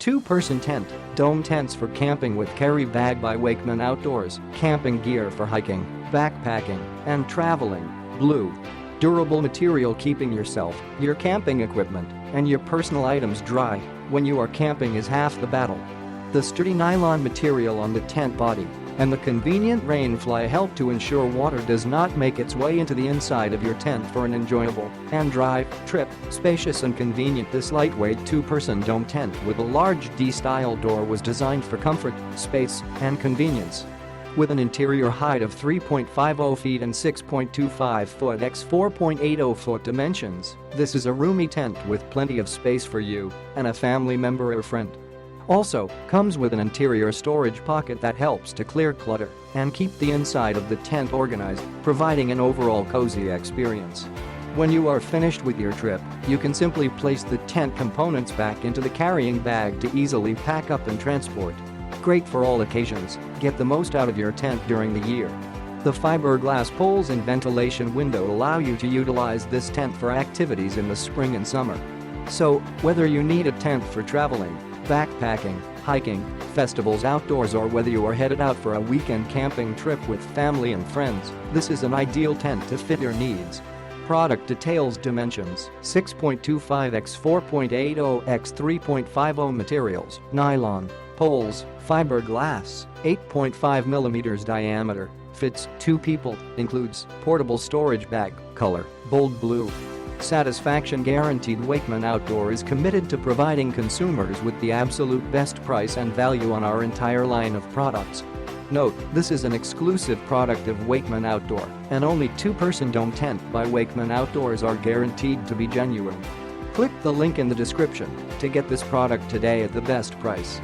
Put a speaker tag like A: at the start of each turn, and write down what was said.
A: Two-person tent, dome tents for camping with carry bag by Wakeman Outdoors, camping gear for hiking, backpacking, and traveling. Blue. Durable material keeping yourself, your camping equipment, and your personal items dry when you are camping is half the battle. The sturdy nylon material on the tent body and the convenient rain fly help to ensure water does not make its way into the inside of your tent for an enjoyable and dry trip. Spacious and convenient. This lightweight two-person dome tent with a large D-style door was designed for comfort, space, and convenience. With an interior height of 3.50 feet and 6.25 foot x 4.80 foot dimensions, this is a roomy tent with plenty of space for you and a family member or friend. Also, comes with an interior storage pocket that helps to clear clutter and keep the inside of the tent organized, providing an overall cozy experience. When you are finished with your trip, you can simply place the tent components back into the carrying bag to easily pack up and transport. Great for all occasions, get the most out of your tent during the year. The fiberglass poles and ventilation window allow you to utilize this tent for activities in the spring and summer. So, whether you need a tent for traveling, backpacking, hiking, festivals outdoors, or whether you are headed out for a weekend camping trip with family and friends, this is an ideal tent to fit your needs. Product details. Dimensions: 6.25 x 4.80 x 3.50 materials, nylon. Poles, fiberglass, 8.5 mm diameter, fits 2 people, includes portable storage bag, color, bold blue. Satisfaction guaranteed. Wakeman Outdoor is committed to providing consumers with the absolute best price and value on our entire line of products. Note, this is an exclusive product of Wakeman Outdoor, and only two-person dome tent by Wakeman Outdoors are guaranteed to be genuine. Click the link in the description to get this product today at the best price.